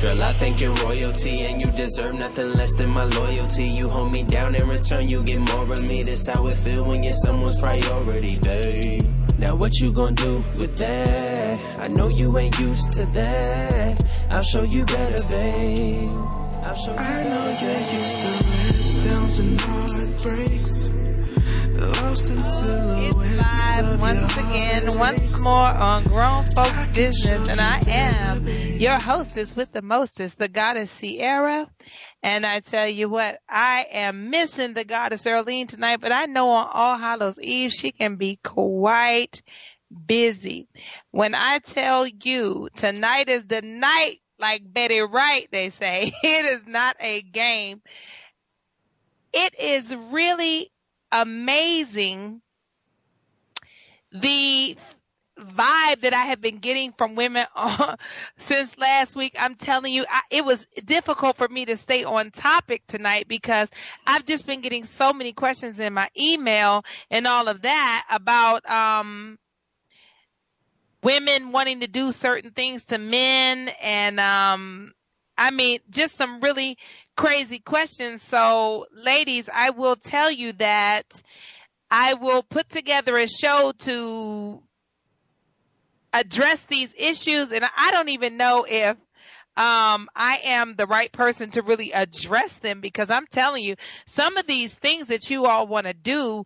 Girl, I think you're royalty, and you deserve nothing less than my loyalty. You hold me down, in return you get more of me. That's how it feel when you're someone's priority, babe. Now what you gonna do with that? I know you ain't used to that. I'll show you better, babe. I'll show you better. I know you're used to letdowns and heartbreaks. Lost in silhouettes. It's live once again, once more on Grown Folks Business, and I am your hostess with the mostest, the goddess Sierra. And I tell you what, I am missing the goddess Earlene tonight, but I know on All Hallows Eve she can be quite busy. When I tell you tonight is the night, like Betty Wright, they say, it is not a game. It is really amazing the vibe that I have been getting from women since last week. I'm telling you, it was difficult for me to stay on topic tonight because I've just been getting so many questions in my email and all of that about women wanting to do certain things to men, and I mean, just some really crazy questions. So, ladies, I will tell you that I will put together a show to address these issues, and I don't even know if I am the right person to really address them, because I'm telling you, some of these things that you all want to do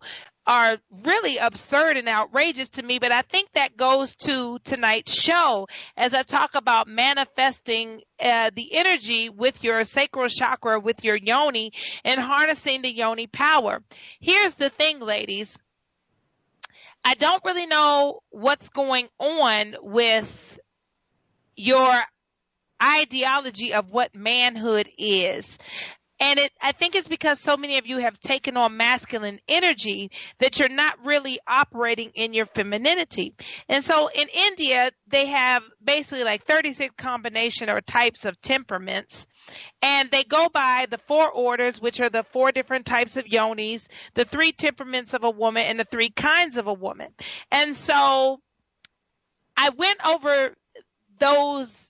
are really absurd and outrageous to me. But I think that goes to tonight's show as I talk about manifesting the energy with your sacral chakra, with your yoni, and harnessing the yoni power. Here's the thing, ladies. I don't really know what's going on with your ideology of what manhood is. And I think it's because so many of you have taken on masculine energy that you're not really operating in your femininity. And so in India, they have basically like 36 combination or types of temperaments. And they go by the 4 orders, which are the 4 different types of yonis, the 3 temperaments of a woman, and the 3 kinds of a woman. And so I went over those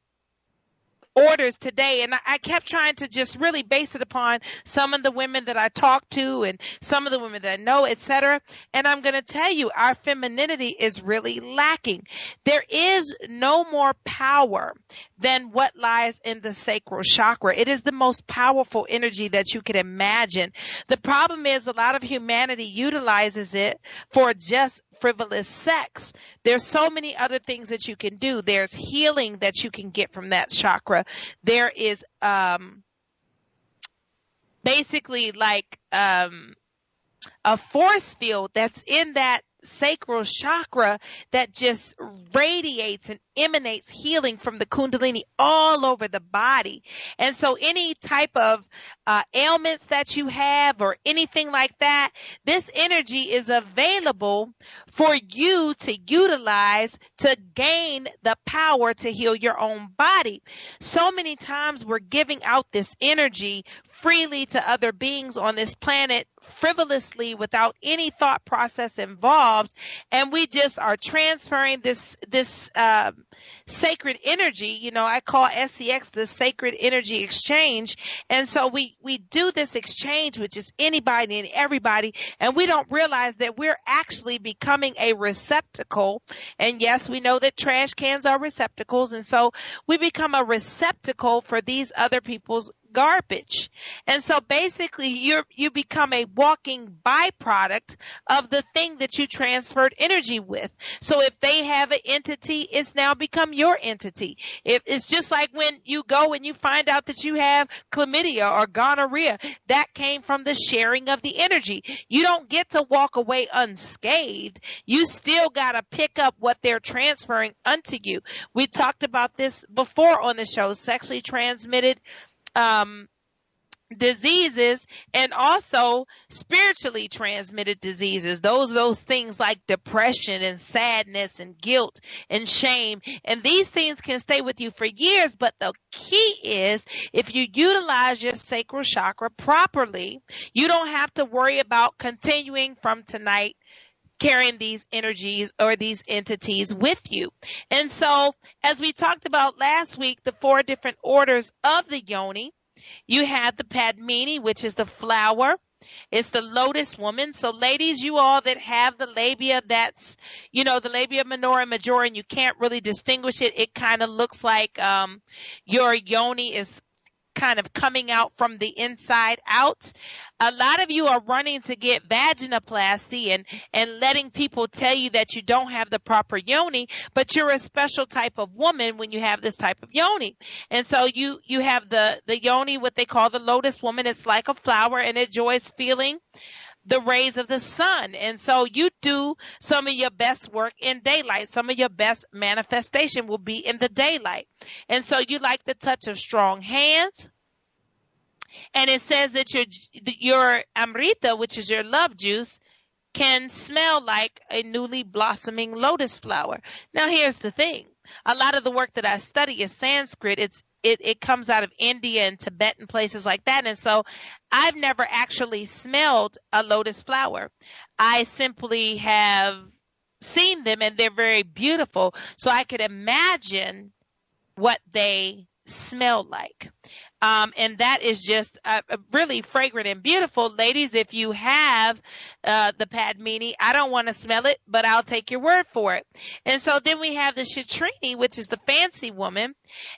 orders today, and I kept trying to just really base it upon some of the women that I talked to and some of the women that I know, etc. And I'm going to tell you, our femininity is really lacking. There is no more power than what lies in the sacral chakra. It is the most powerful energy that you can imagine. The problem is a lot of humanity utilizes it for just frivolous sex. There's so many other things that you can do. There's healing that you can get from that chakra. There is basically like a force field that's in that sacral chakra that just radiates and emanates healing from the kundalini all over the body. And so any type of ailments that you have or anything like that, this energy is available for you to utilize to gain the power to heal your own body. So many times we're giving out this energy freely to other beings on this planet frivolously without any thought process involved, and we just are transferring this sacred energy. You know, I call SCX the sacred energy exchange. And so we do this exchange, which is anybody and everybody, and we don't realize that we're actually becoming a receptacle. And yes, we know that trash cans are receptacles, and so we become a receptacle for these other people's garbage. And so basically you become a walking byproduct of the thing that you transferred energy with. So if they have an entity, it's now become your entity. If it's just like when you go and you find out that you have chlamydia or gonorrhea, that came from the sharing of the energy. You don't get to walk away unscathed. You still got to pick up what they're transferring unto you. We talked about this before on the show, sexually transmitted diseases and also spiritually transmitted diseases. Those things like depression and sadness and guilt and shame. And these things can stay with you for years. But the key is if you utilize your sacral chakra properly, you don't have to worry about continuing from tonight carrying these energies or these entities with you. And so, as we talked about last week, the 4 different orders of the yoni, you have the Padmini, which is the flower. It's the lotus woman. So ladies, you all that have the labia, that's, the labia minora and majora, and you can't really distinguish it. It kind of looks like your yoni is kind of coming out from the inside out. A lot of you are running to get vaginoplasty and letting people tell you that you don't have the proper yoni, but you're a special type of woman when you have this type of yoni. And so you have the yoni, what they call the lotus woman. It's like a flower and it enjoys feeling the rays of the sun. And so you do some of your best work in daylight. Some of your best manifestation will be in the daylight. And so you like the touch of strong hands. And it says that your amrita, which is your love juice, can smell like a newly blossoming lotus flower. Now, here's the thing. A lot of the work that I study is Sanskrit. It comes out of India and Tibet and places like that. And so I've never actually smelled a lotus flower. I simply have seen them and they're very beautiful. So I could imagine what they smell like. And that is just really fragrant and beautiful. Ladies, if you have the Padmini, I don't want to smell it, but I'll take your word for it. And so then we have the Kshetrini, which is the fancy woman,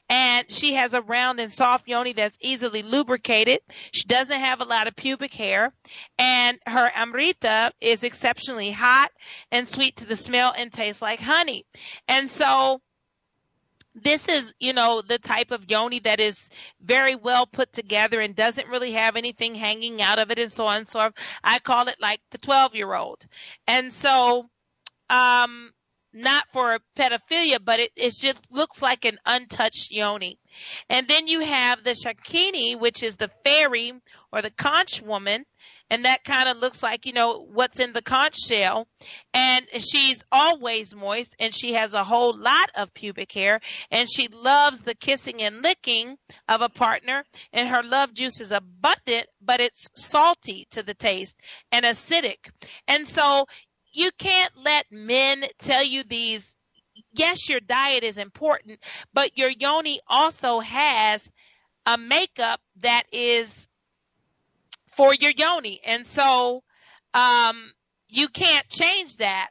and she has a round and soft yoni that's easily lubricated. She doesn't have a lot of pubic hair, and her amrita is exceptionally hot and sweet to the smell and tastes like honey. And so this is, the type of yoni that is very well put together and doesn't really have anything hanging out of it and so on and so forth. I call it like the 12-year-old. And so, not for pedophilia, but it just looks like an untouched yoni. And then you have the Shakini, which is the fairy or the conch woman. And that kind of looks like, what's in the conch shell. And she's always moist and she has a whole lot of pubic hair and she loves the kissing and licking of a partner. And her love juice is abundant, but it's salty to the taste and acidic. And so you can't let men tell you these. Yes, your diet is important, but your yoni also has a makeup that is for your yoni. And so you can't change that.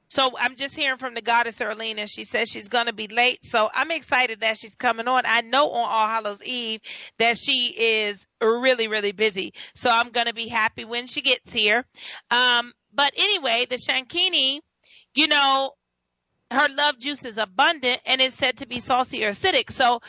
So I'm just hearing from the goddess Earlene, and she says she's going to be late. So I'm excited that she's coming on. I know on All Hallows Eve that she is really, really busy. So I'm going to be happy when she gets here. But anyway, the Shankini, her love juice is abundant and it's said to be salty or acidic. So,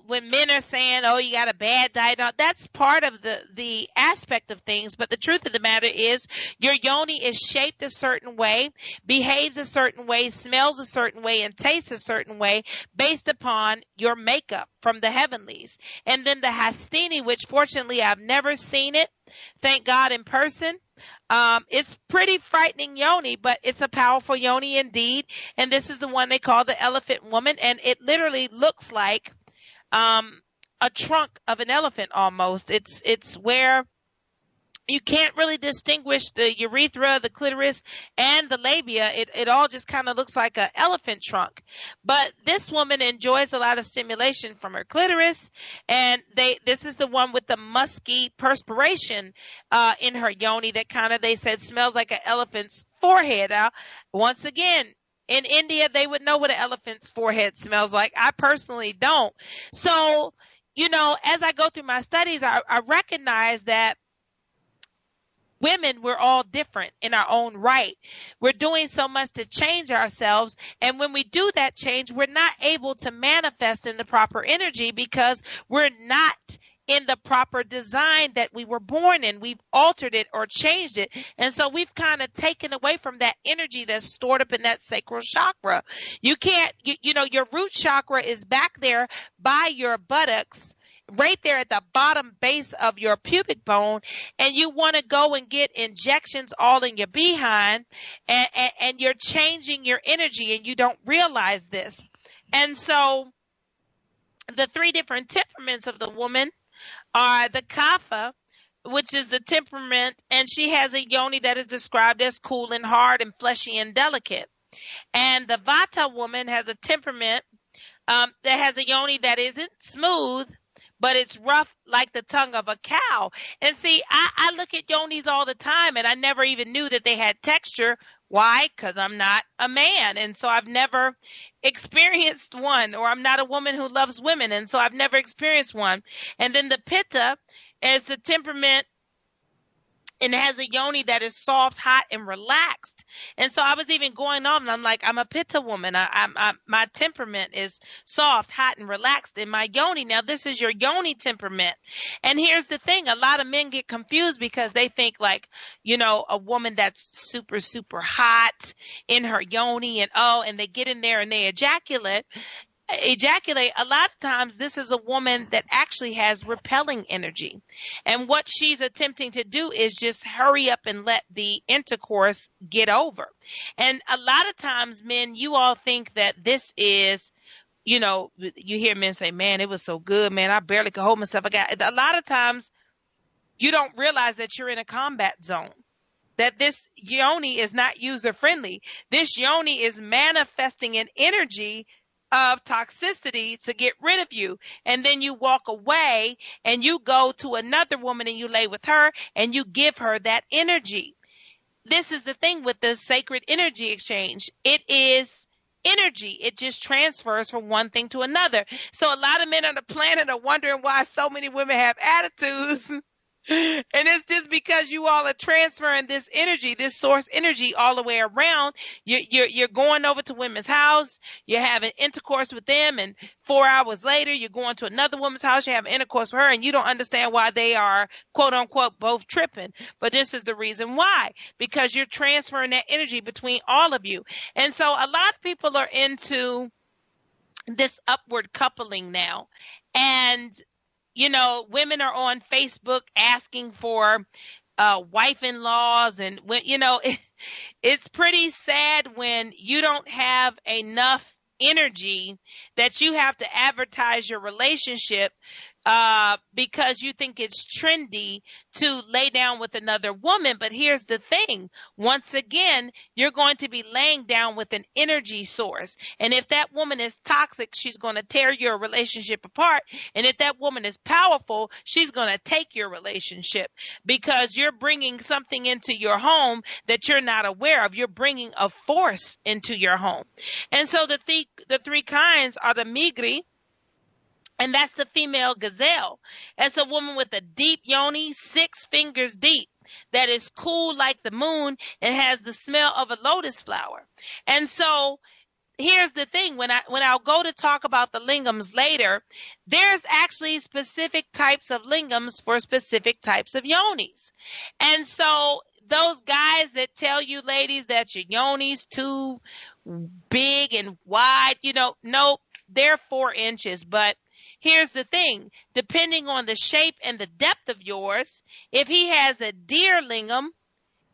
when men are saying, oh, you got a bad diet, that's part of the aspect of things. But the truth of the matter is your yoni is shaped a certain way, behaves a certain way, smells a certain way, and tastes a certain way based upon your makeup from the heavenlies. And then the Hastini, which fortunately I've never seen it, thank God, in person. It's pretty frightening yoni, but it's a powerful yoni indeed. And this is the one they call the elephant woman. And it literally looks like a trunk of an elephant almost. It's where you can't really distinguish the urethra, the clitoris, and the labia. It all just kind of looks like an elephant trunk. But this woman enjoys a lot of stimulation from her clitoris, and this is the one with the musky perspiration in her yoni that kind of, they said, smells like an elephant's forehead. Once again, in India, they would know what an elephant's forehead smells like. I personally don't. So, as I go through my studies, I recognize that women, we're all different in our own right. We're doing so much to change ourselves. And when we do that change, we're not able to manifest in the proper energy because we're not in the proper design that we were born in. We've altered it or changed it. And so we've kind of taken away from that energy that's stored up in that sacral chakra. You can't, your root chakra is back there by your buttocks, right there at the bottom base of your pubic bone, and you want to go and get injections all in your behind, and you're changing your energy and you don't realize this. And so the 3 different temperaments of the woman are the Kapha, which is the temperament, and she has a yoni that is described as cool and hard and fleshy and delicate. And the Vata woman has a temperament that has a yoni that isn't smooth, but it's rough like the tongue of a cow. And see, I look at yonis all the time, and I never even knew that they had texture. Why? Because I'm not a man, and so I've never experienced one, or I'm not a woman who loves women, and so I've never experienced one. And then the Pitta is the temperament, and it has a yoni that is soft, hot, and relaxed. And so I was even going on, and I'm like, I'm a Pitta woman. My temperament is soft, hot, and relaxed in my yoni. Now, this is your yoni temperament. And here's the thing. A lot of men get confused because they think like, a woman that's super, super hot in her yoni, and they get in there and they ejaculate. A lot of times this is a woman that actually has repelling energy, and what she's attempting to do is just hurry up and let the intercourse get over. And a lot of times, men, you all think that this is, you hear men say, man, it was so good, man, I barely could hold myself. A lot of times you don't realize that you're in a combat zone, that this yoni is not user friendly. This yoni is manifesting an energy of toxicity to get rid of you. And then you walk away and you go to another woman and you lay with her and you give her that energy. This is the thing with the sacred energy exchange. It is energy. It just transfers from one thing to another. So a lot of men on the planet are wondering why so many women have attitudes. And it's just because you all are transferring this energy, this source energy, all the way around. You're going over to women's house, you're having intercourse with them, and 4 hours later you're going to another woman's house, you're having intercourse with her, and you don't understand why they are, quote unquote, both tripping. But this is the reason why, because you're transferring that energy between all of you. And so a lot of people are into this upward coupling now. And women are on Facebook asking for wife-in-laws, and it's pretty sad when you don't have enough energy that you have to advertise your relationship because you think it's trendy to lay down with another woman. But here's the thing. Once again, you're going to be laying down with an energy source. And if that woman is toxic, she's going to tear your relationship apart. And if that woman is powerful, she's going to take your relationship, because you're bringing something into your home that you're not aware of. You're bringing a force into your home. And so the three kinds are the migri, and that's the female gazelle. That's a woman with a deep yoni, 6 fingers deep, that is cool like the moon and has the smell of a lotus flower. And so here's the thing. When I'll go to talk about the lingams later, there's actually specific types of lingams for specific types of yonis. And so those guys that tell you, ladies, that your yoni's too big and wide, nope, they're 4 inches. But here's the thing. Depending on the shape and the depth of yours, if he has a deer lingam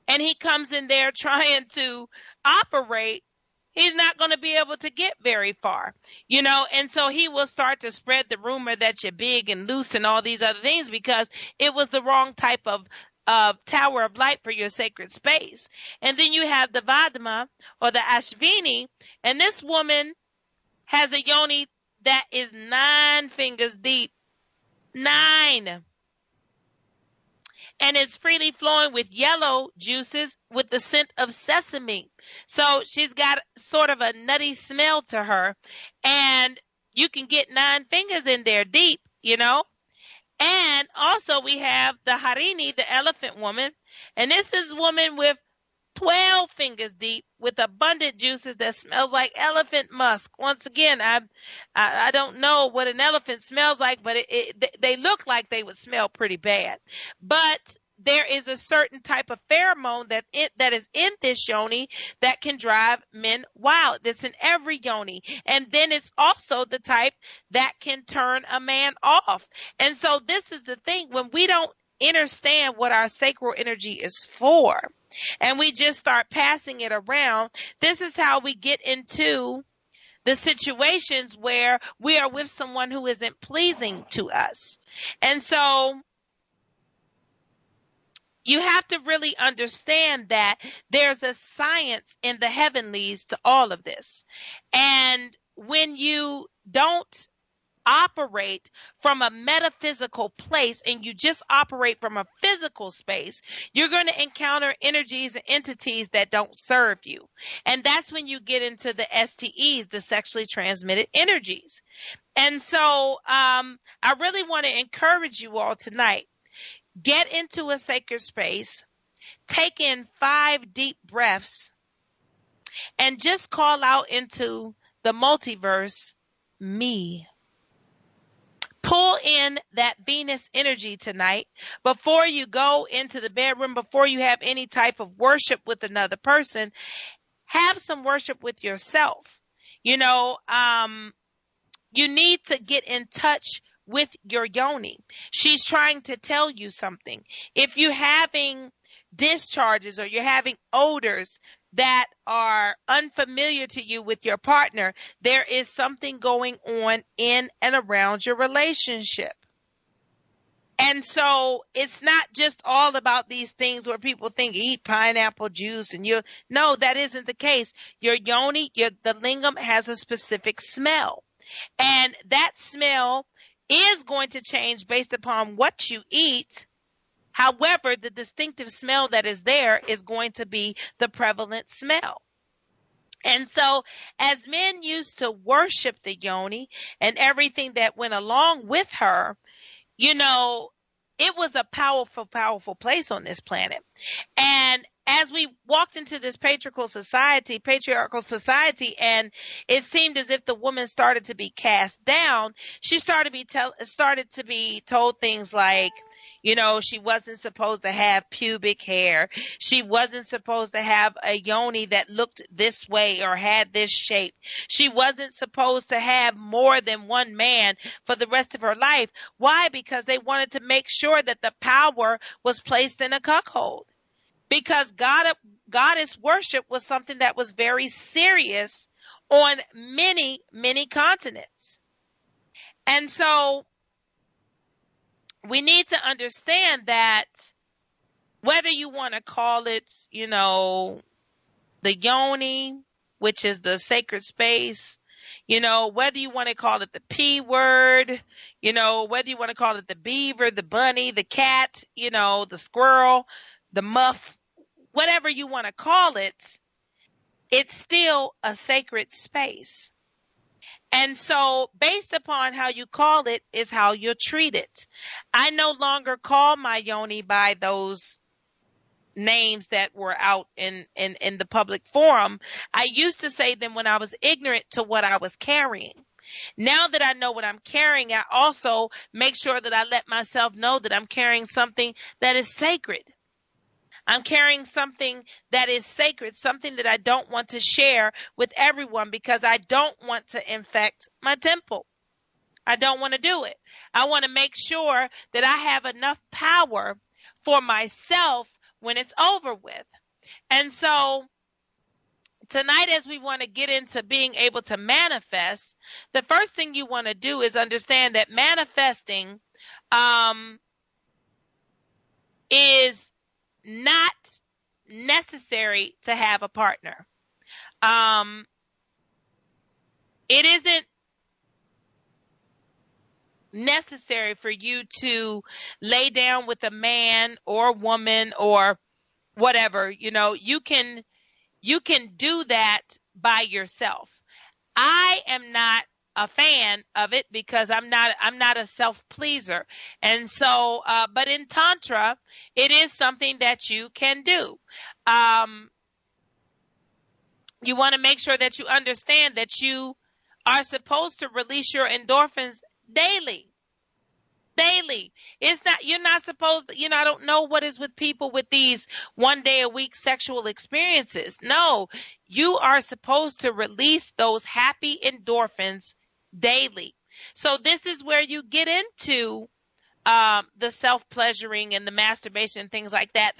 and he comes in there trying to operate, he's not going to be able to get very far, and so he will start to spread the rumor that you're big and loose and all these other things, because it was the wrong type of tower of light for your sacred space. And then you have the Vadma or the Ashvini, and this woman has a yoni that is 9 fingers deep. 9. And it's freely flowing with yellow juices with the scent of sesame. So she's got sort of a nutty smell to her. And you can get 9 fingers in there deep, And also we have the Harini, the elephant woman. And this is a woman with 12 fingers deep with abundant juices that smells like elephant musk. Once again, I don't know what an elephant smells like, but they look like they would smell pretty bad. But there is a certain type of pheromone that is in this yoni that can drive men wild. That's in every yoni. And then it's also the type that can turn a man off. And so this is the thing. When we don't understand what our sacral energy is for, and we just start passing it around, this is how we get into the situations where we are with someone who isn't pleasing to us. And so you have to really understand that there's a science in the heavenlies to all of this. And when you don't operate from a metaphysical place and you just operate from a physical space, you're going to encounter energies and entities that don't serve you. And that's when you get into the STEs, the sexually transmitted energies. And so I really want to encourage you all tonight. Get into a sacred space, take in 5 deep breaths, and just call out into the multiverse, me. Pull in that Venus energy tonight before you go into the bedroom, before you have any type of worship with another person. Have some worship with yourself. You need to get in touch with your yoni. She's trying to tell you something. If you're having discharges or you're having odors that are unfamiliar to you with your partner, there is something going on in and around your relationship. And so it's not just all about these things where people think eat pineapple juice and no, that isn't the case. Your yoni, the lingam has a specific smell. And that smell is going to change based upon what you eat. However, the distinctive smell that is there is going to be the prevalent smell. And so as men used to worship the yoni and everything that went along with her, it was a powerful, powerful place on this planet. And as we walked into this patriarchal society, and it seemed as if the woman started to be cast down, she started to be told things like, she wasn't supposed to have pubic hair. She wasn't supposed to have a yoni that looked this way or had this shape. She wasn't supposed to have more than one man for the rest of her life. Why? Because they wanted to make sure that the power was placed in a cuckold. Because goddess worship was something that was very serious on many, many continents. And so we need to understand that whether you want to call it, the yoni, which is the sacred space, whether you want to call it the P word, whether you want to call it the beaver, the bunny, the cat, the squirrel, the muff, whatever you want to call it, it's still a sacred space. And so based upon how you call it is how you'll treat it. I no longer call my yoni by those names that were out in the public forum. I used to say them when I was ignorant to what I was carrying. Now that I know what I'm carrying, I also make sure that I let myself know that I'm carrying something that is sacred. I'm carrying something that is sacred, something that I don't want to share with everyone because I don't want to infect my temple. I don't want to do it. I want to make sure that I have enough power for myself when it's over with. And so tonight, as we want to get into being able to manifest, the first thing you want to do is understand that manifesting is not necessary to have a partner. It isn't necessary for you to lay down with a man or woman or whatever. You can do that by yourself. I am not a fan of it because I'm not a self-pleaser. And so, but in Tantra, it is something that you can do. You want to make sure that you understand that you are supposed to release your endorphins daily. You're not supposed to, I don't know what is with people with these 1 day a week sexual experiences. No, you are supposed to release those happy endorphins daily. So this is where you get into the self-pleasuring and the masturbation and things like that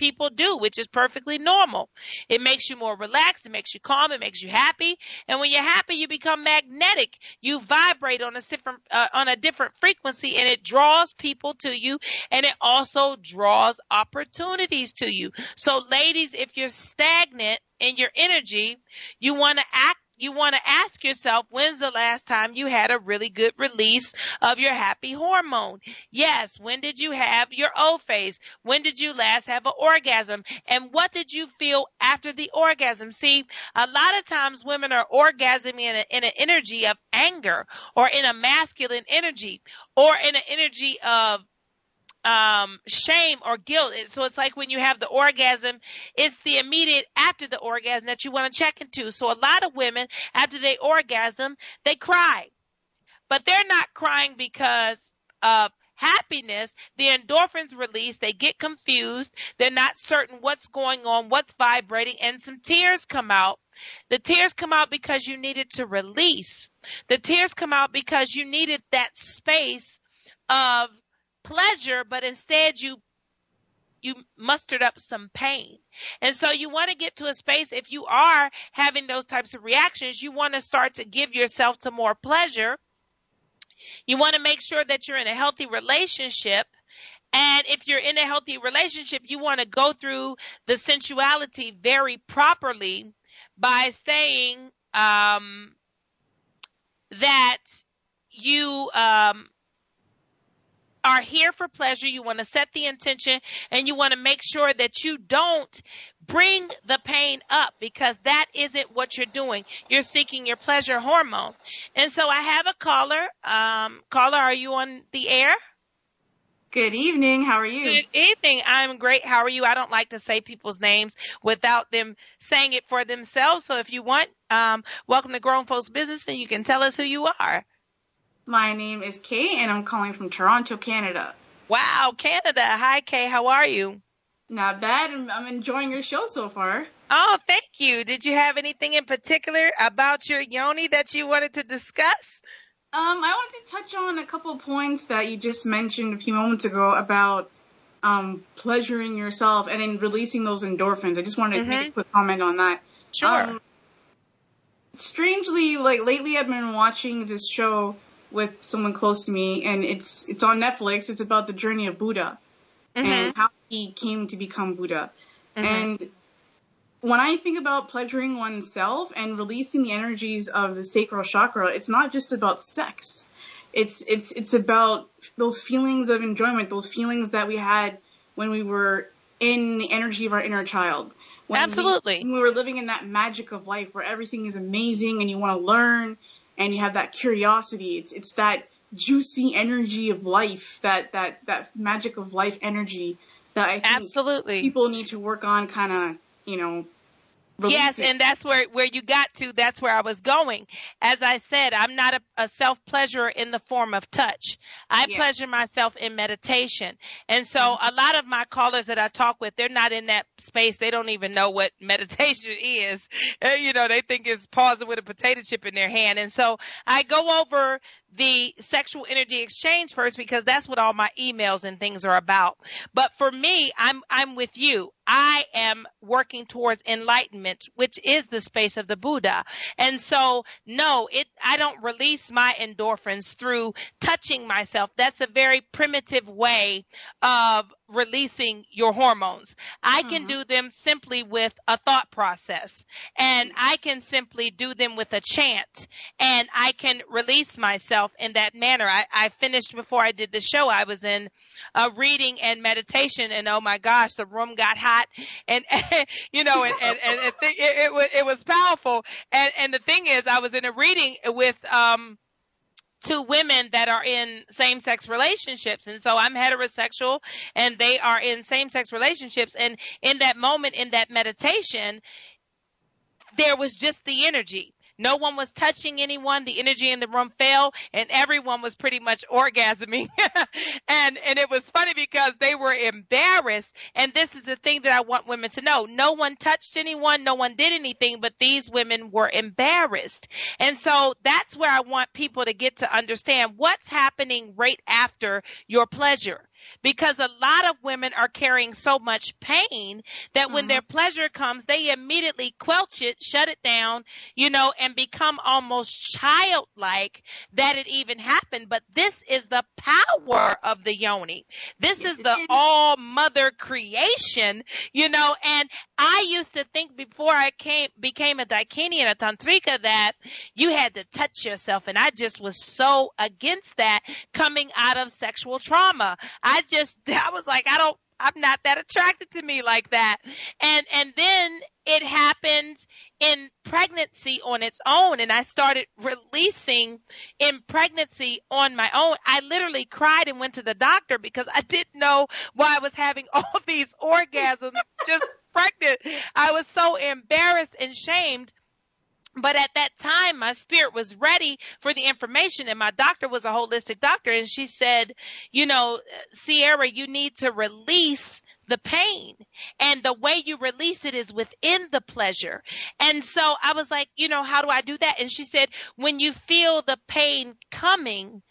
people do, which is perfectly normal. It makes you more relaxed. It makes you calm. It makes you happy. And when you're happy, you become magnetic. You vibrate on a different frequency, and it draws people to you, and it also draws opportunities to you. So ladies, if you're stagnant in your energy, you want to ask yourself, when's the last time you had a really good release of your happy hormone? Yes. When did you have your O phase? When did you last have an orgasm? And what did you feel after the orgasm? See, a lot of times women are orgasming in an energy of anger, or in a masculine energy, or in an energy of shame or guilt. So it's like when you have the orgasm, it's the immediate after the orgasm that you want to check into. So a lot of women, after they orgasm, they cry, but they're not crying because of happiness. The endorphins release, they get confused, they're not certain what's going on, what's vibrating, and some tears come out. The tears come out because you needed to release. The tears come out because you needed that space of pleasure, but instead you mustered up some pain. And so you want to get to a space, if you are having those types of reactions, you want to start to give yourself to more pleasure. You want to make sure that you're in a healthy relationship. And if you're in a healthy relationship, you want to go through the sensuality very properly by saying that you are here for pleasure. You want to set the intention, and you want to make sure that you don't bring the pain up, because that isn't what you're doing. You're seeking your pleasure hormone. And so I have a caller. Caller, are you on the air? Good evening. How are you? Good evening. I'm great. How are you? I don't like to say people's names without them saying it for themselves. So if you want, welcome to Grown Folks Business, and you can tell us who you are. My name is Kay, and I'm calling from Toronto, Canada. Wow, Canada. Hi, Kay. How are you? Not bad. I'm enjoying your show so far. Oh, thank you. Did you have anything in particular about your yoni that you wanted to discuss? I wanted to touch on a couple of points that you just mentioned a few moments ago about pleasuring yourself and then releasing those endorphins. I just wanted to make a quick comment on that. Sure. Strangely, like lately I've been watching this show with someone close to me, and it's on Netflix. It's about the journey of Buddha and how he came to become Buddha. And when I think about pleasuring oneself and releasing the energies of the sacral chakra, it's not just about sex. It's about those feelings of enjoyment, those feelings that we had when we were in the energy of our inner child. Absolutely. When we were living in that magic of life where everything is amazing and you want to learn and you have that curiosity. It's that juicy energy of life, that magic of life energy that I think people need to work on, kind of, Yes, and that's where you got to. That's where I was going. As I said, I'm not a self-pleasurer in the form of touch. I pleasure myself in meditation. And so a lot of my callers that I talk with, they're not in that space. They don't even know what meditation is. They think it's pausing with a potato chip in their hand. And so I go over the sexual energy exchange first, because that's what all my emails and things are about. But for me, I'm with you. I am working towards enlightenment, which is the space of the Buddha. And so, no, I don't release my endorphins through touching myself. That's a very primitive way of releasing your hormones. I can do them simply with a thought process, and I can simply do them with a chant, and I can release myself in that manner. I finished before I did the show. I was in reading and meditation, and oh my gosh, the room got hot, and it was powerful. And the thing is, I was in a reading with two women that are in same-sex relationships. And so I'm heterosexual and they are in same-sex relationships. And in that moment, in that meditation, there was just the energy. No one was touching anyone. The energy in the room fell, and everyone was pretty much orgasming. and it was funny because they were embarrassed. And this is the thing that I want women to know. No one touched anyone. No one did anything, but these women were embarrassed. And so that's where I want people to get to understand what's happening right after your pleasure. because a lot of women are carrying so much pain that when their pleasure comes, they immediately quelch it, shut it down, and become almost childlike that it even happened. But this is the power of the yoni. This is the all mother creation, and I used to think before I became a Daikini and a Tantrika that you had to touch yourself. And I just was so against that coming out of sexual trauma. I was like, I'm not that attracted to me like that. And then it happened in pregnancy on its own. And I started releasing in pregnancy on my own. I literally cried and went to the doctor because I didn't know why I was having all these orgasms just pregnant. I was so embarrassed and shamed. But at that time, my spirit was ready for the information, and my doctor was a holistic doctor, and she said, Sierra, you need to release the pain, and the way you release it is within the pleasure. And so I was like, how do I do that? And she said, when you feel the pain coming,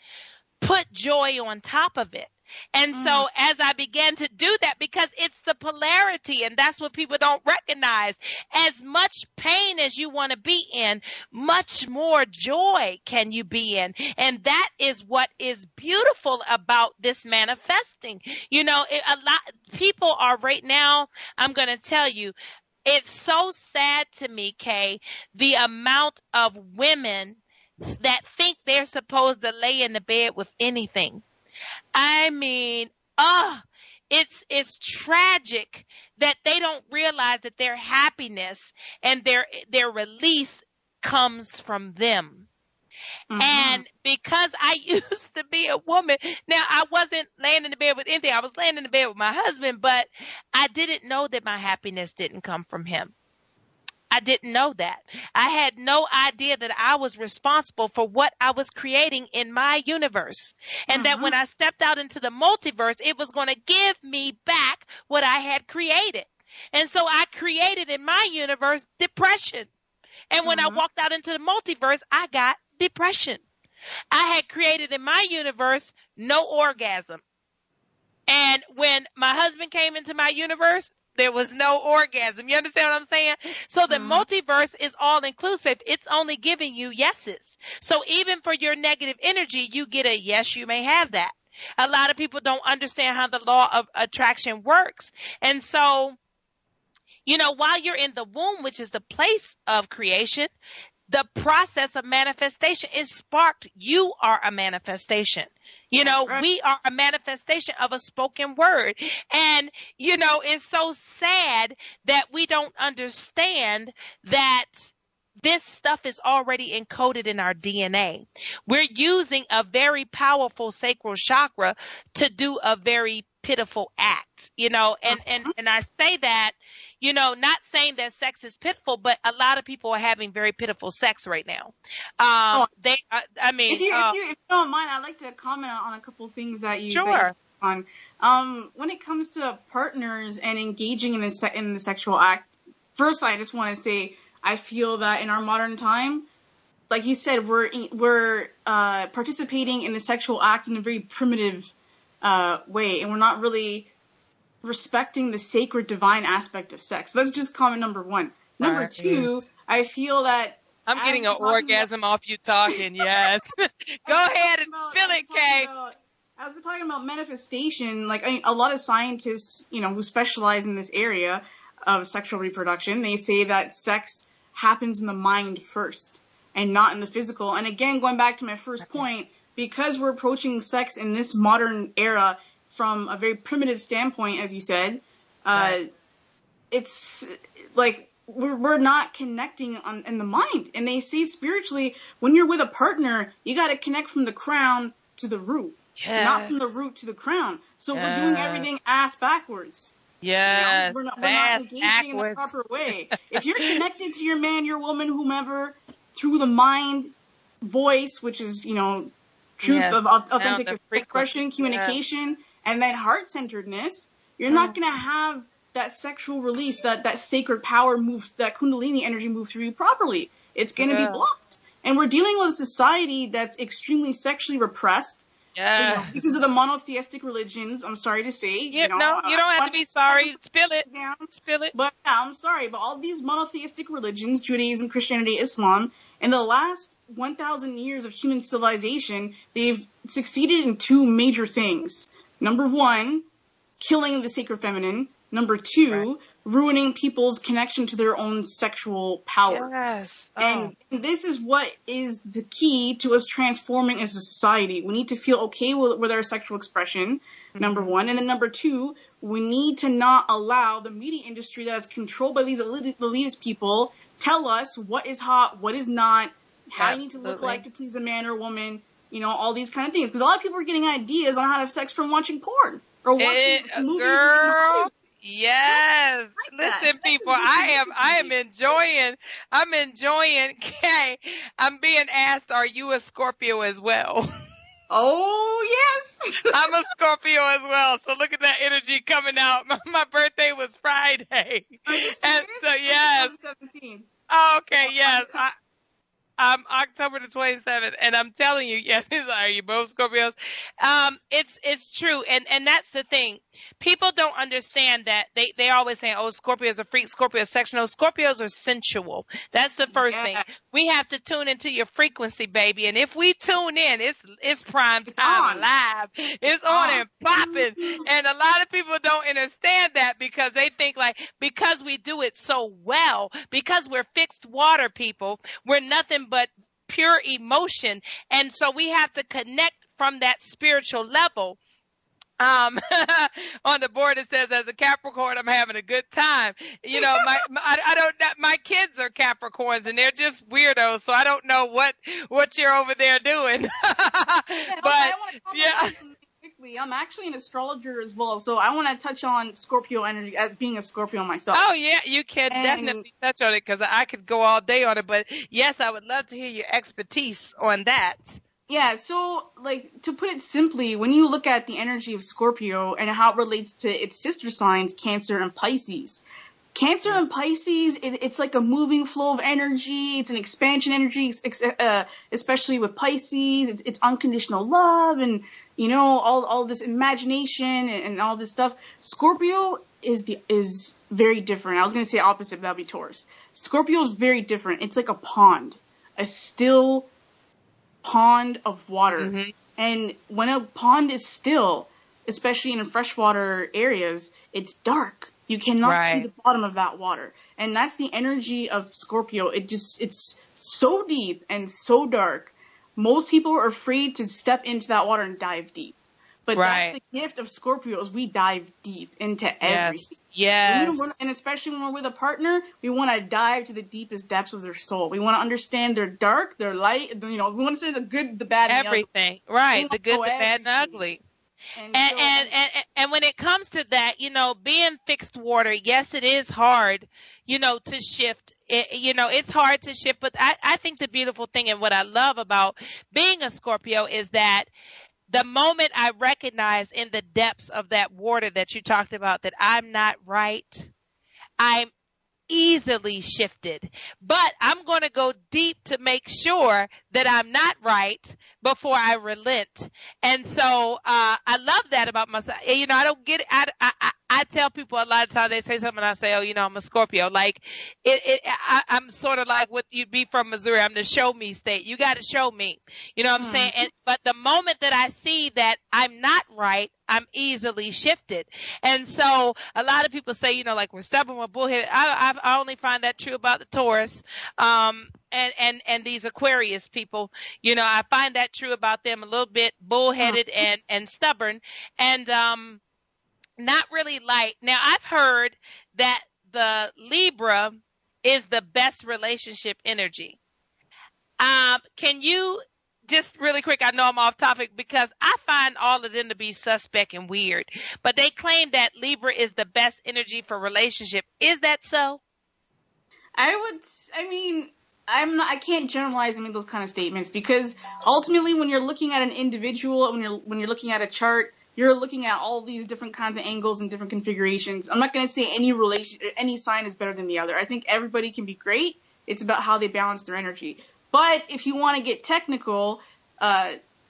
put joy on top of it. And so as I began to do that, because it's the polarity, and that's what people don't recognize, as much pain as you want to be in, much more joy can you be in. And that is what is beautiful about this manifesting. A lot people are right now, I'm going to tell you, it's so sad to me, Kay, the amount of women that think they're supposed to lay in the bed with anything. I mean, it's tragic that they don't realize that their happiness and their release comes from them. And because I used to be a woman, now I wasn't laying in the bed with anything. I was laying in the bed with my husband, but I didn't know that my happiness didn't come from him. I didn't know that. I had no idea that I was responsible for what I was creating in my universe. And that when I stepped out into the multiverse, it was going to give me back what I had created. And so I created in my universe depression. And when I walked out into the multiverse, I got depression. I had created in my universe no orgasm. And when my husband came into my universe, there was no orgasm. You understand what I'm saying? So the multiverse is all inclusive. It's only giving you yeses. So even for your negative energy, you get a yes, you may have that. A lot of people don't understand how the law of attraction works. And so, while you're in the womb, which is the place of creation, the process of manifestation is sparked. You are a manifestation. We are a manifestation of a spoken word. And, it's so sad that we don't understand that this stuff is already encoded in our DNA. We're using a very powerful sacral chakra to do a very pitiful act, and I say that, not saying that sex is pitiful, but a lot of people are having very pitiful sex right now. If you don't mind, I'd like to comment on a couple of things that you sure on. When it comes to partners and engaging in the sexual act, first I just want to say I feel that in our modern time, like you said, we're participating in the sexual act in a very primitive way, and we're not really respecting the sacred divine aspect of sex. That's just comment number one. Number two, I feel that I'm getting an orgasm off you talking. Yes. Go ahead and spill it, Kay. As we're talking about manifestation, a lot of scientists, who specialize in this area of sexual reproduction, they say that sex happens in the mind first and not in the physical. And again, going back to my first point, because we're approaching sex in this modern era from a very primitive standpoint, as you said, it's like we're not connecting in the mind. And they say spiritually, when you're with a partner, you got to connect from the crown to the root, not from the root to the crown. So we're doing everything ass backwards. Yes, we're not engaging in the proper way. If you're connected to your man, your woman, whomever, through the mind, voice, which is, truth of authentic expression, communication, and then heart-centeredness, you're not going to have that sexual release, that sacred power move, that kundalini energy move through you properly. It's going to be blocked. And we're dealing with a society that's extremely sexually repressed, Yeah. Because of the monotheistic religions. I'm sorry to say. Yeah, no, you don't have to be sorry. Spill it. Spill it. But yeah, I'm sorry, but all these monotheistic religions, Judaism, Christianity, Islam, in the last 1,000 years of human civilization, they've succeeded in two major things. Number one, killing the sacred feminine. Number two, ruining people's connection to their own sexual power. Yes. And this is what is the key to us transforming as a society. We need to feel okay with our sexual expression, number one. And then number two, we need to not allow the media industry that is controlled by these elitist people tell us what is hot, what is not, how you need to look like to please a man or woman, all these kind of things. Because a lot of people are getting ideas on how to have sex from watching porn or watching movies. Girl. Yes. Listen, people, I'm enjoying, Kay. I'm being asked, are you a Scorpio as well? Oh, yes. I'm a Scorpio as well. So look at that energy coming out. My birthday was Friday. And so, yes. Oh, okay, yes. I'm October the 27th, and I'm telling you, yes, are you both Scorpios? It's true, and that's the thing. People don't understand that. They always say, oh, Scorpios are freaks, Scorpios are sexual. Scorpios are sensual. That's the first thing. We have to tune into your frequency, baby, and if we tune in, it's prime time live. It's on and popping, and a lot of people don't understand that because they think because we do it so well, because we're fixed water people, we're nothing but pure emotion. And so we have to connect from that spiritual level. On the board it says, as a Capricorn, I'm having a good time. My kids are Capricorns and they're just weirdos. So I don't know what you're over there doing. Quickly, I'm actually an astrologer as well, so I want to touch on Scorpio energy as being a Scorpio myself. Oh yeah, you can definitely touch on it because I could go all day on it. But yes, I would love to hear your expertise on that. Yeah, so to put it simply, when you look at the energy of Scorpio and how it relates to its sister signs, Cancer and Pisces. Cancer and Pisces, it's like a moving flow of energy. It's an expansion energy, especially with Pisces. It's unconditional love and all this imagination and all this stuff. Scorpio is very different. I was going to say opposite, but that'll be Taurus. Scorpio is very different. It's like a pond, a still pond of water. Mm-hmm. And when a pond is still, especially in freshwater areas, it's dark. You cannot see the bottom of that water. And that's the energy of Scorpio. It's so deep and so dark. Most people are afraid to step into that water and dive deep. But that's the gift of Scorpio is we dive deep into everything. Yes. And especially when we're with a partner, we want to dive to the deepest depths of their soul. We want to understand their dark, their light. We want to understand the good, the bad, and everything. The ugly. Right. The good, the bad, and the ugly. And when it comes to that, being fixed water, yes, it is hard, to shift. It's hard to shift. But I think the beautiful thing and what I love about being a Scorpio is that the moment I recognize in the depths of that water that you talked about that I'm not right, I'm easily shifted. But I'm going to go deep to make sure that I'm not right before I relent. And so I love that about myself. I don't get it. I tell people a lot of times they say something and I say, I'm a Scorpio. I'm sort of like what you'd be from Missouri. I'm the show me state. You got to show me. You know what I'm saying? But the moment that I see that I'm not right, I'm easily shifted. And so a lot of people say, we're stubborn, we're bullheaded. I only find that true about the Taurus. And these Aquarius people, I find that true about them, a little bit bullheaded and stubborn and not really light. Now I've heard that the Libra is the best relationship energy. Can you just really quick, I know I'm off topic because I find all of them to be suspect and weird, but they claim that Libra is the best energy for relationship. Is that so? I can't generalize those kind of statements because ultimately when you're looking at an individual, when you're looking at a chart, you're looking at all these different kinds of angles and different configurations. I'm not going to say any sign is better than the other. I think everybody can be great. It's about how they balance their energy. But if you want to get technical,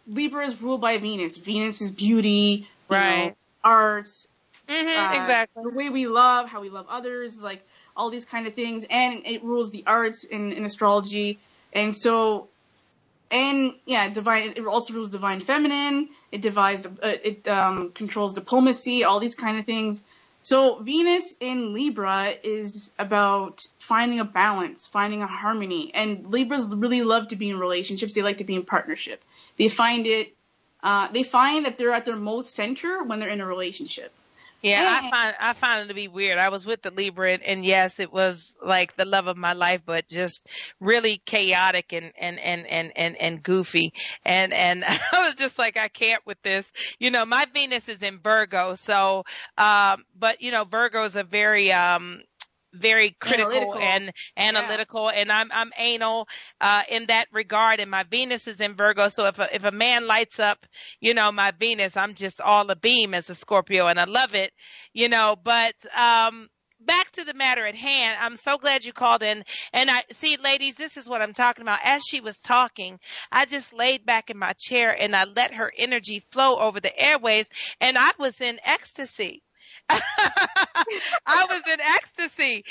Libra is ruled by Venus. Venus is beauty, Right. arts, Exactly. the way we love, how we love others, like all these kind of things, and it rules the arts in astrology, and so, and yeah, divine. It also rules divine feminine. It controls diplomacy, all these kind of things. So Venus in Libra is about finding a balance, finding a harmony, and Libras really love to be in relationships. They like to be in partnership. They find that they're at their most center when they're in a relationship. Yeah, I find it to be weird. I was with the Libra, and yes, it was like the love of my life, but just really chaotic and goofy. And I was just like, I can't with this. My Venus is in Virgo, so but Virgos are very critical and analytical, and I'm anal in that regard, and my Venus is in Virgo. So if a man lights up my Venus, I'm just all abeam as a Scorpio, and I love it. But back to the matter at hand, I'm so glad you called in. And I see, ladies, this is what I'm talking about. As she was talking, I just laid back in my chair and I let her energy flow over the airways, and I was in ecstasy. I was in ecstasy.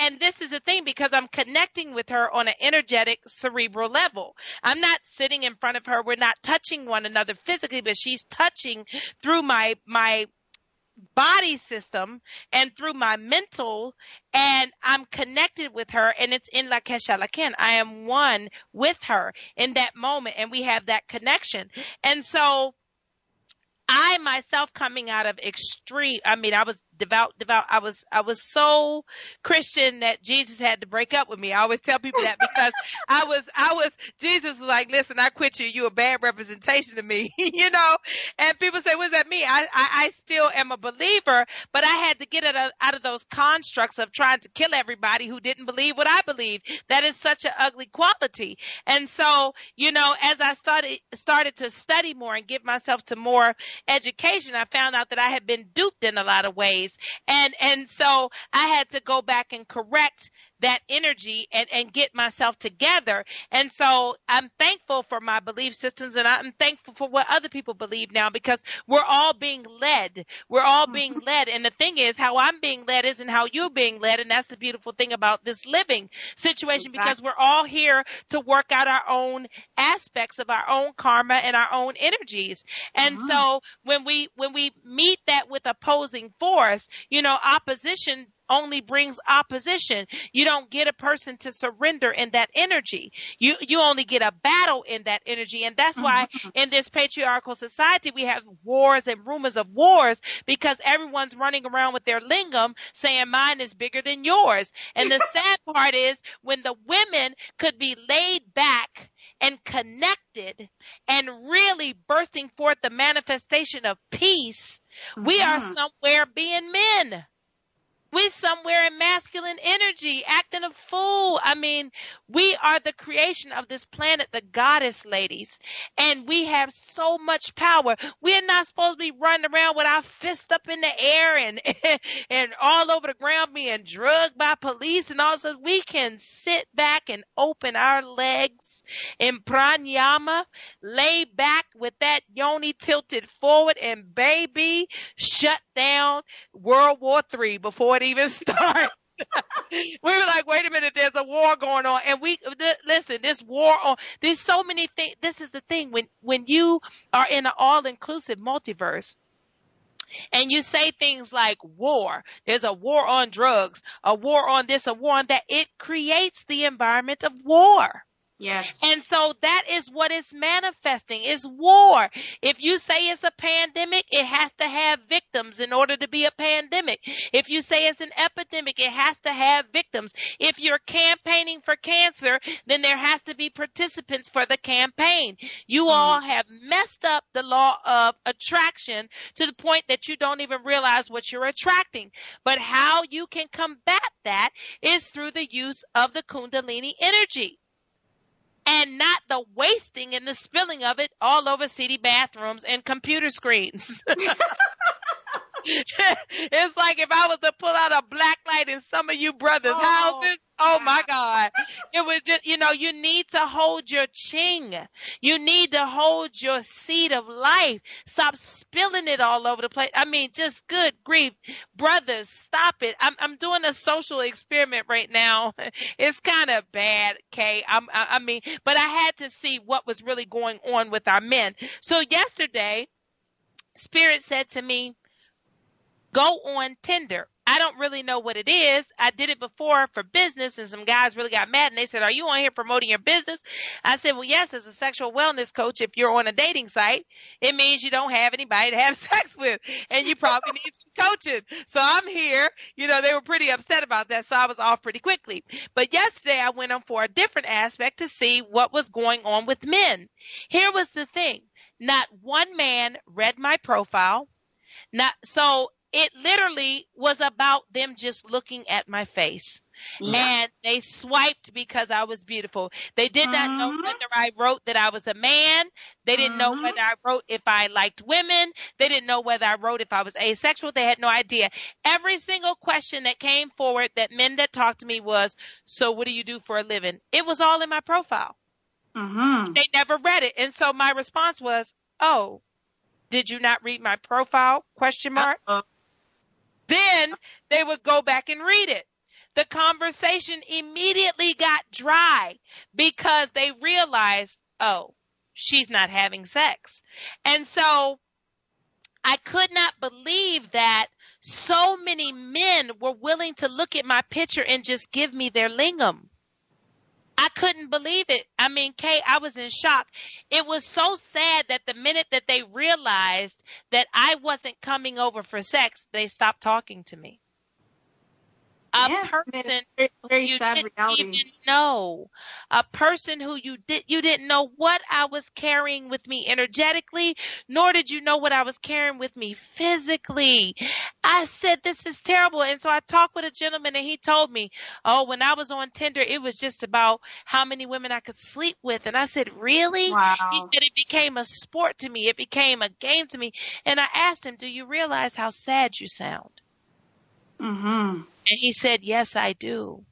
And this is the thing, because I'm connecting with her on an energetic, cerebral level. I'm not sitting in front of her. We're not touching one another physically, but she's touching through my body system and through my mental, and I'm connected with her, and it's in La Kesha Lakin. I am one with her in that moment, and we have that connection. And so I myself, coming out of extreme, I was devout. I was so Christian that Jesus had to break up with me. I always tell people that, because Jesus was like, listen, I quit you. You a bad representation of me, and people say, what does that mean? I still am a believer, but I had to get out of those constructs of trying to kill everybody who didn't believe what I believe. That is such an ugly quality. And so, as I started to study more and give myself to more education, I found out that I had been duped in a lot of ways. And so I had to go back and correct that energy and get myself together. And so I'm thankful for my belief systems, and I'm thankful for what other people believe now, because we're all being led. We're all being led. And the thing is, how I'm being led isn't how you're being led. And that's the beautiful thing about this living situation, because we're all here to work out our own aspects of our own karma and our own energies. And so when we meet that with opposing force, opposition only brings opposition. You don't get a person to surrender in that energy. You only get a battle in that energy. And that's why in this patriarchal society, we have wars and rumors of wars, because everyone's running around with their lingam saying mine is bigger than yours. And the sad part is, when the women could be laid back and connected and really bursting forth the manifestation of peace, we are somewhere being men. We're somewhere in masculine energy, acting a fool. We are the creation of this planet, the goddess, ladies. And we have so much power. We're not supposed to be running around with our fists up in the air and all over the ground being drugged by police and all. So we can sit back and open our legs in pranayama, lay back with that yoni tilted forward, and baby, shut down World War III before it even started. We were like, wait a minute, there's a war going on. And listen, this war there's so many things. This is the thing, when you are in an all-inclusive multiverse, and you say things like war, there's a war on drugs, a war on this, a war on that, it creates the environment of war. Yes. And so that is what is manifesting, is war. If you say it's a pandemic, it has to have victims in order to be a pandemic. If you say it's an epidemic, it has to have victims. If you're campaigning for cancer, then there has to be participants for the campaign. You all have messed up the law of attraction to the point that you don't even realize what you're attracting. But how you can combat that is through the use of the Kundalini energy, and not the wasting and the spilling of it all over city bathrooms and computer screens. It's like if I was to pull out a black light in some of you brothers' houses. Oh my God. It was just, you need to hold your ching. You need to hold your seed of life. Stop spilling it all over the place. I mean, just good grief. Brothers, stop it. I'm doing a social experiment right now. It's kind of bad, Kay. But I had to see what was really going on with our men. So yesterday, Spirit said to me, go on Tinder. I don't really know what it is. I did it before for business, and some guys really got mad, and they said, are you on here promoting your business? I said, well, yes, as a sexual wellness coach, if you're on a dating site, it means you don't have anybody to have sex with, and you probably need some coaching. So I'm here. They were pretty upset about that, so I was off pretty quickly. But yesterday, I went on for a different aspect to see what was going on with men. Here was the thing. Not one man read my profile. It literally was about them just looking at my face. Yeah. And they swiped because I was beautiful. They did not know whether I wrote that I was a man. They didn't know whether I wrote if I liked women. They didn't know whether I wrote if I was asexual. They had no idea. Every single question that came forward that men that talked to me was, so what do you do for a living? It was all in my profile. They never read it. And so my response was, oh, did you not read my profile? ? Then they would go back and read it. The conversation immediately got dry because they realized, oh, she's not having sex. And so I could not believe that so many men were willing to look at my picture and just give me their lingam. I couldn't believe it. I mean, Kay, I was in shock. It was so sad that the minute that they realized that I wasn't coming over for sex, they stopped talking to me. Person very you sad didn't reality. even know, a person who you didn't know what I was carrying with me energetically, nor did you know what I was carrying with me physically. I said, this is terrible. And so I talked with a gentleman, and he told me, oh, when I was on Tinder, it was just about how many women I could sleep with. And I said, really? Wow. He said, it became a sport to me. It became a game to me. And I asked him, do you realize how sad you sound? And he said, yes, I do.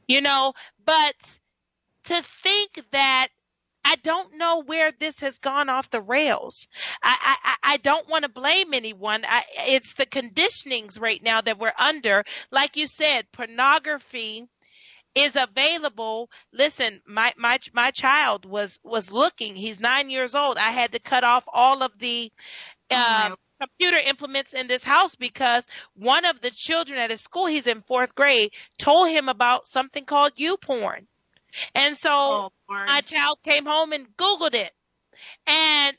But to think that I don't know where this has gone off the rails. I don't want to blame anyone. It's the conditionings right now that we're under. Like you said, pornography is available. Listen, my child was looking. He's 9 years old. I had to cut off all of the computer implements in this house because one of the children at his school, he's in 4th grade, told him about something called YouPorn. And so my child came home and Googled it. And,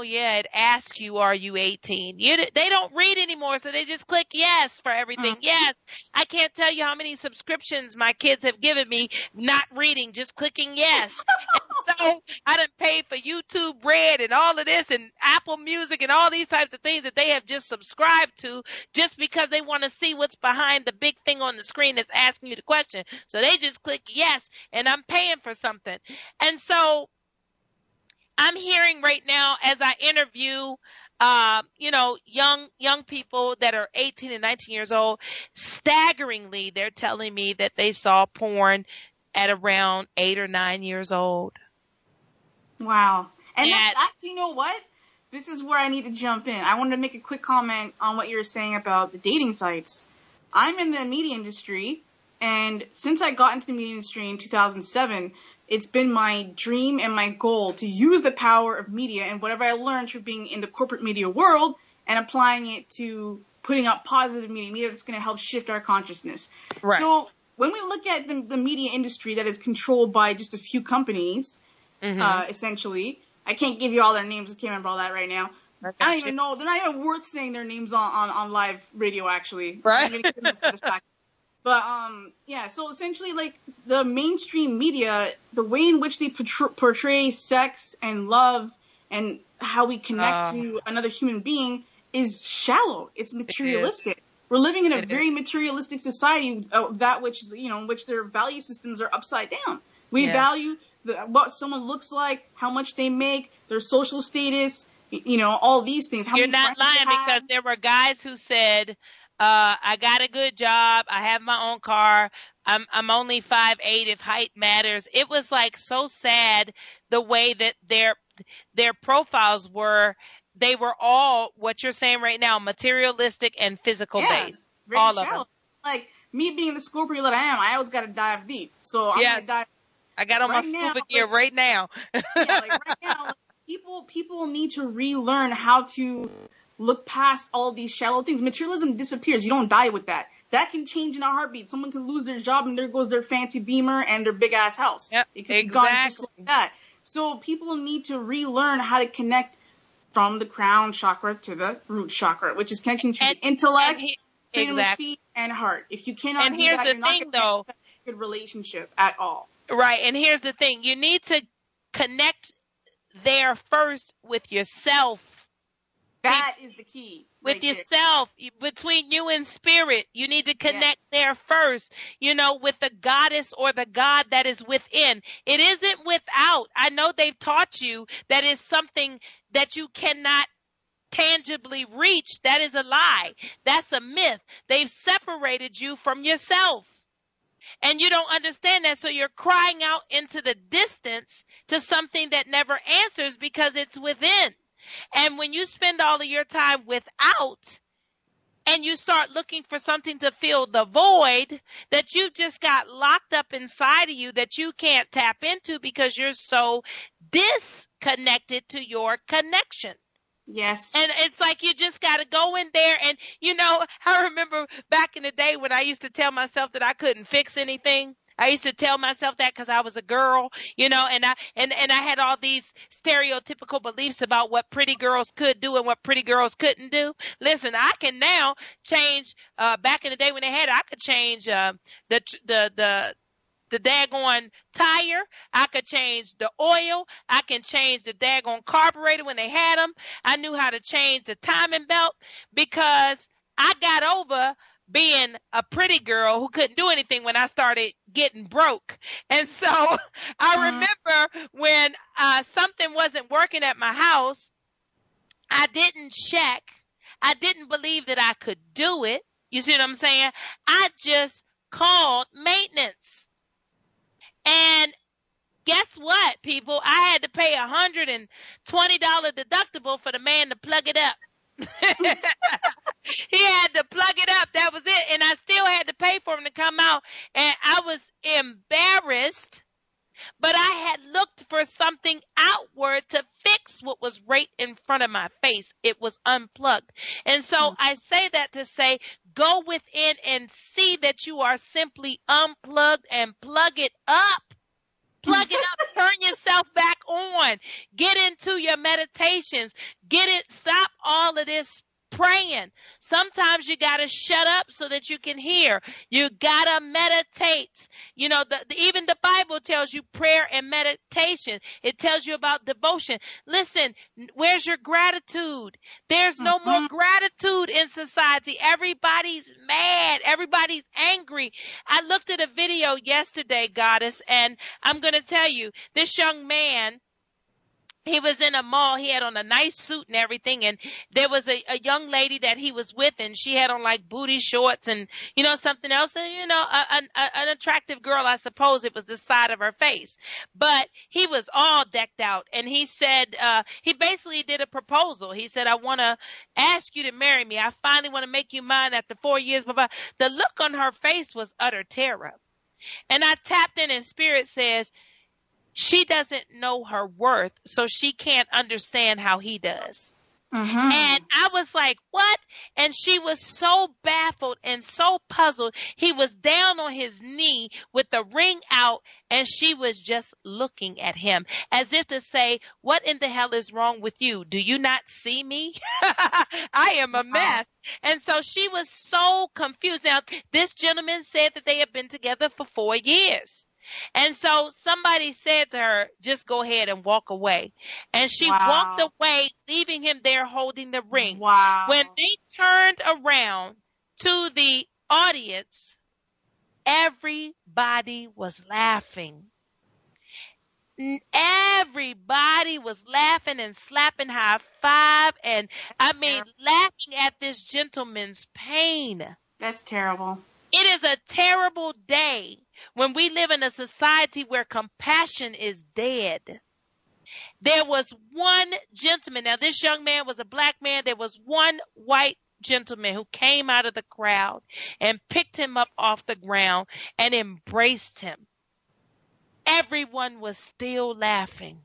it asks you, are you 18? They don't read anymore, so they just click yes for everything. Yes. I can't tell you how many subscriptions my kids have given me, not reading, just clicking yes. And so I done paid for YouTube Red and all of this and Apple Music and all these types of things that they have just subscribed to just because they want to see what's behind the big thing on the screen that's asking you the question. So they just click yes, and I'm paying for something. And so I'm hearing right now as I interview, young people that are 18 and 19 years old, staggeringly, they're telling me that they saw porn at around 8 or 9 years old. Wow. And that's, you know what? This is where I need to jump in. I wanted to make a quick comment on what you were saying about the dating sites. I'm in the media industry, and since I got into the media industry in 2007, it's been my dream and my goal to use the power of media and whatever I learned through being in the corporate media world and applying it to putting out positive media that's going to help shift our consciousness. Right. So when we look at the media industry that is controlled by just a few companies, essentially, I can't give you all their names. I can't remember all that right now. I don't even know. They're not even worth saying their names on live radio, actually. Right. But, so essentially, like, the mainstream media, the way in which they portray sex and love and how we connect to another human being is shallow. It's materialistic. We're living in a very materialistic society, that which, in which their value systems are upside down. We value what someone looks like, how much they make, their social status, all these things. You're not lying, because there were guys who said, I got a good job. I have my own car. I'm only 5'8" if height matters. It was like so sad the way that their profiles were. They were all what you're saying right now, materialistic and physical based. All shallow. Of them. Like me being the Scorpio that I am, I always got to dive deep. So I'm going to dive. I got on my scuba gear right now. Right now, people need to relearn how to look past all these shallow things. Materialism disappears. You don't die with that. That can change in a heartbeat. Someone can lose their job and there goes their fancy Beamer and their big ass house. Yep, it can be gone just like that. So people need to relearn how to connect from the crown chakra to the root chakra, which is connecting to the intellect, freedom of speech, and heart. If you cannot and here's the thing, though, a good relationship at all. Right, and here's the thing: you need to connect there first with yourself. That is the key. With yourself, between you and spirit, you need to connect there first, with the goddess or the God that is within. It isn't without. I know they've taught you that is something that you cannot tangibly reach. That is a lie. That's a myth. They've separated you from yourself. And you don't understand that. So you're crying out into the distance to something that never answers because it's within. And when you spend all of your time without and you start looking for something to fill the void that you just got locked up inside of you that you can't tap into because you're so disconnected to your connection. Yes. And it's like you just got to go in there. And, I remember back in the day when I used to tell myself that I couldn't fix anything. I used to tell myself that because I was a girl, and I had all these stereotypical beliefs about what pretty girls could do and what pretty girls couldn't do. Listen, I can now change. Back in the day when they had it, I could change the daggone tire. I could change the oil. I can change the daggone carburetor when they had them. I knew how to change the timing belt because I got over being a pretty girl who couldn't do anything when I started getting broke. And so I remember when something wasn't working at my house, I didn't check. I didn't believe that I could do it. You see what I'm saying? I just called maintenance. And guess what, people? I had to pay $120 deductible for the man to plug it up. He had to plug it up. That was it. And I still had to pay for him to come out. And I was embarrassed, but I had looked for something outward to fix what was right in front of my face. It was unplugged. And so I say that to say, go within and see that you are simply unplugged and plug it up. Plug it up, turn yourself back on, get into your meditations, stop all of this praying. Sometimes you got to shut up so that you can hear. You got to meditate. Even the Bible tells you prayer and meditation. It tells you about devotion. Listen, where's your gratitude? There's no more gratitude in society. Everybody's mad. Everybody's angry. I looked at a video yesterday, Goddess, and I'm going to tell you, this young man, he was in a mall. He had on a nice suit and everything. And there was a young lady that he was with, and she had on like booty shorts and, something else. And, an attractive girl, I suppose it was the side of her face. But he was all decked out. And he said, he basically did a proposal. He said, I want to ask you to marry me. I finally want to make you mine after 4 years. Blah, blah. The look on her face was utter terror. And I tapped in, and Spirit says, she doesn't know her worth, so she can't understand how he does. And I was like, what? And she was so baffled and so puzzled. He was down on his knee with the ring out, and she was just looking at him as if to say, what in the hell is wrong with you? Do you not see me? I am a mess. And so she was so confused. Now, this gentleman said that they had been together for 4 years. And so somebody said to her, just go ahead and walk away. And she walked away, leaving him there holding the ring. Wow. When they turned around to the audience, everybody was laughing. Everybody was laughing and slapping high five and laughing at this gentleman's pain. That's terrible. It is a terrible day when we live in a society where compassion is dead. There was one gentleman. Now, this young man was a black man. There was one white gentleman who came out of the crowd and picked him up off the ground and embraced him. Everyone was still laughing.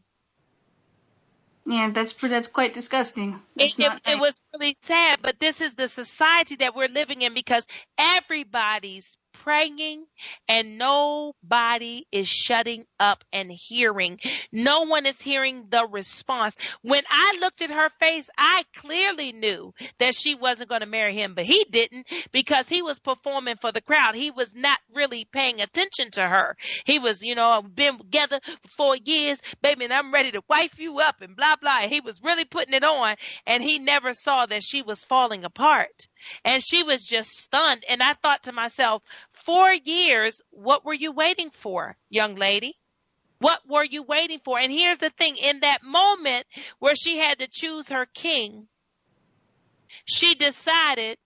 Yeah, that's quite disgusting. It was really sad, but this is the society that we're living in because everybody's praying and nobody is shutting up and hearing. No one is hearing the response. When I looked at her face, I clearly knew that she wasn't going to marry him, but he didn't because he was performing for the crowd. He was not really paying attention to her. He was, been together for 4 years, baby, and I'm ready to wife you up and blah, blah. And he was really putting it on, and he never saw that she was falling apart. And she was just stunned. And I thought to myself, 4 years, what were you waiting for, young lady? What were you waiting for? And here's the thing. In that moment where she had to choose her king, she decided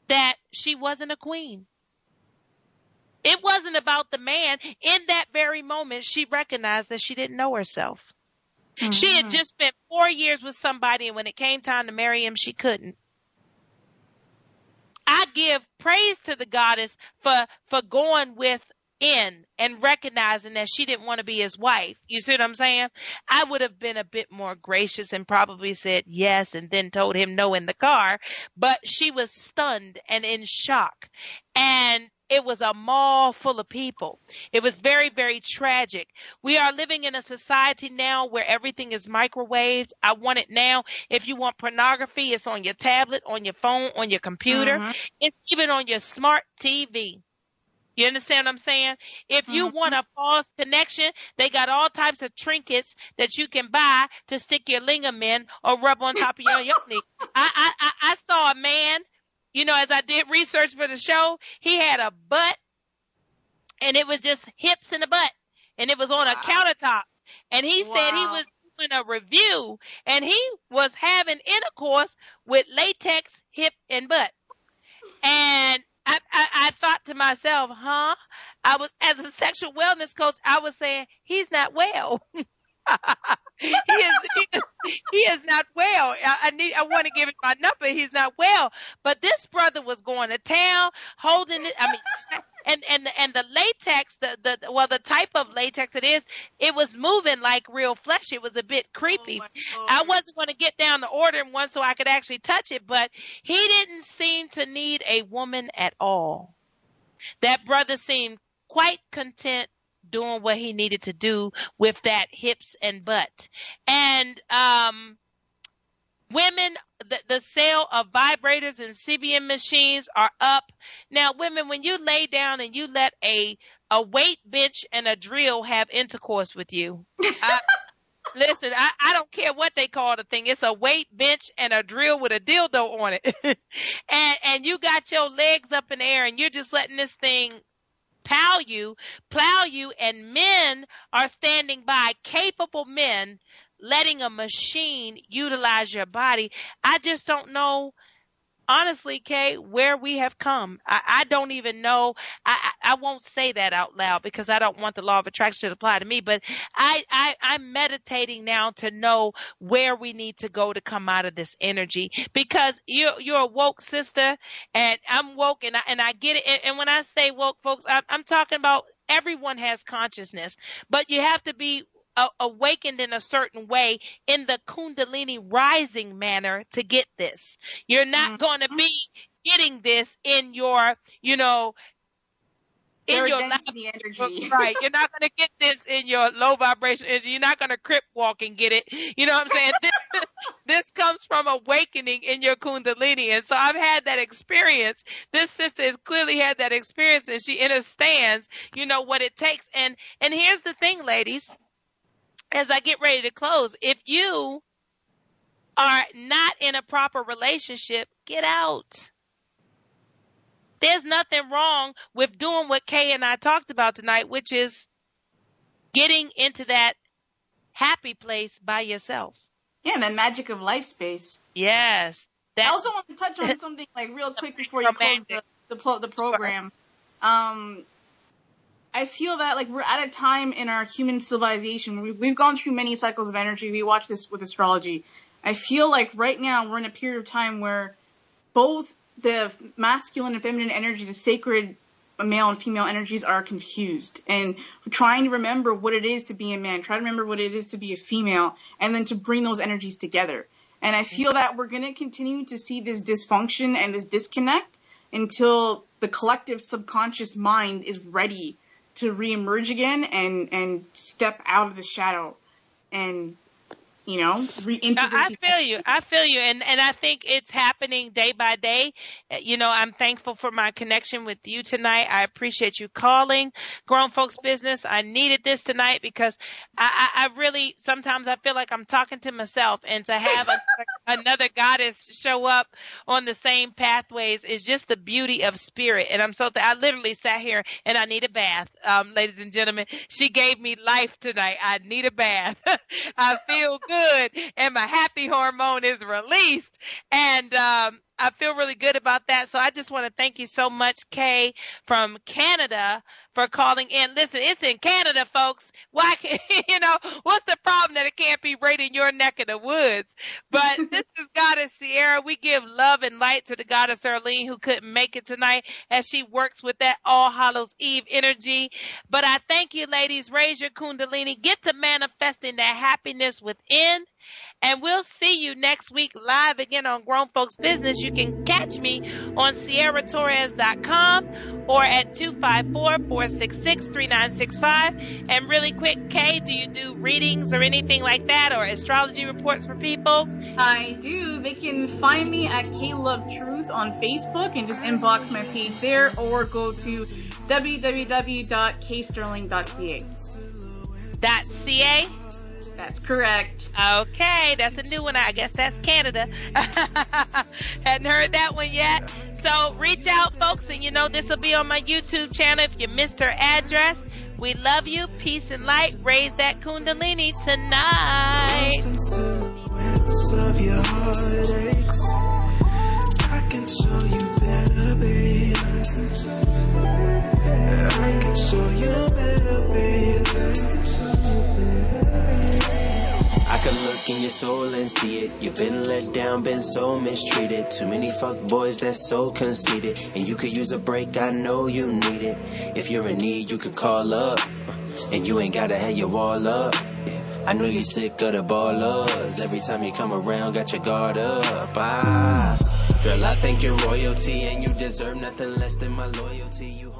that she wasn't a queen. It wasn't about the man. In that very moment, she recognized that she didn't know herself. Mm-hmm. She had just spent 4 years with somebody, and when it came time to marry him, she couldn't. I give praise to the goddess for going within and recognizing that she didn't want to be his wife. You see what I'm saying? I would have been a bit more gracious and probably said yes and then told him no in the car. But she was stunned and in shock. And it was a mall full of people. It was very, very tragic. We are living in a society now where everything is microwaved. I want it now. If you want pornography, it's on your tablet, on your phone, on your computer. Mm-hmm. It's even on your smart TV. You understand what I'm saying? If you want a false connection, they got all types of trinkets that you can buy to stick your lingam in or rub on top of your yoni. I saw a man, as I did research for the show, he had a butt and it was just hips and a butt and it was on a countertop. And he said he was doing a review and he was having intercourse with latex, hip, and butt. And I thought to myself, as a sexual wellness coach, I was saying, he's not well. he is not well. I want to give him my number. He's not well. But this brother was going to town, holding it. I mean, and the latex, the type of latex it was moving like real flesh. It was a bit creepy. I wasn't going to get down to ordering one so I could actually touch it, but he didn't seem to need a woman at all. That brother seemed quite content doing what he needed to do with that hips and butt. And women, the sale of vibrators and CBN machines are up. Now, women, when you lay down and you let a weight bench and a drill have intercourse with you, listen, I don't care what they call the thing. It's a weight bench and a drill with a dildo on it. and you got your legs up in the air and you're just letting this thing plow you, and men are standing by, capable men, letting a machine utilize your body. I just don't know, honestly, Kay, where we have come. I don't even know. I won't say that out loud because I don't want the law of attraction to apply to me, but I'm meditating now to know where we need to go to come out of this energy, because you're a woke sister and I'm woke and I get it. And when I say woke, folks, I'm talking about everyone has consciousness, but you have to be awakened in a certain way in the Kundalini rising manner to get this. You're not going to be getting this in your, in your density energy. Right. You're not going to get this in your low vibration energy. You're not going to crip walk and get it. You know what I'm saying? This comes from awakening in your Kundalini. And so I've had that experience. This sister has clearly had that experience and she understands, what it takes. And here's the thing, ladies. As I get ready to close, if you are not in a proper relationship, get out. There's nothing wrong with doing what Kay and I talked about tonight, which is getting into that happy place by yourself. Yeah, the magic of life space. Yes. I also want to touch on something like real quick before you close the program. I feel that like we're at a time in our human civilization. We've gone through many cycles of energy. We watch this with astrology. I feel like right now we're in a period of time where both the masculine and feminine energies, the sacred male and female energies, are confused. And we're trying to remember what it is to be a man, try to remember what it is to be a female, and then to bring those energies together. And I feel that we're going to continue to see this dysfunction and this disconnect until the collective subconscious mind is ready to reemerge again and step out of the shadow and, you know, reintegrate. I feel you. And I think it's happening day by day. You know, I'm thankful for my connection with you tonight. I appreciate you calling Grown Folks Business. I needed this tonight because I really, sometimes I feel like I'm talking to myself, and to have another goddess show up on the same pathways is just the beauty of spirit. And I'm I literally sat here and I need a bath. Ladies and gentlemen, she gave me life tonight. I need a bath. I feel good, and my happy hormone is released, and I feel really good about that. So I just want to thank you so much, Kay from Canada, for calling in. Listen, it's in Canada, folks. Why, you know, what's the problem that it can't be right in your neck of the woods? But this is Goddess Sierra. We give love and light to the Goddess Arlene, who couldn't make it tonight, as she works with that All Hallows Eve energy. But I thank you, ladies. Raise your Kundalini. Get to manifesting that happiness within. And we'll see you next week live again on Grown Folks Business. You can catch me on SierraTorres.com or at 254-466-3965. And really quick, Kay, do you do readings or anything like that, or astrology reports for people? I do. They can find me at KLoveTruth on Facebook and just inbox my page there, or go to www.ksterling.ca. .ca? That's correct. Okay, that's a new one. I guess that's Canada. Hadn't heard that one yet. So reach out, folks, and you know this will be on my YouTube channel if you missed her address. We love you. Peace and light. Raise that Kundalini tonight. Of your heartaches, I can show you better, baby. I can show you better, baby. I can look in your soul and see it. You've been let down, been so mistreated. Too many fuck boys that's so conceited. And you could use a break, I know you need it. If you're in need, you can call up. And you ain't gotta have your wall up. I know you're sick of the ballers. Every time you come around, got your guard up. Girl, I think you're royalty, and you deserve nothing less than my loyalty. You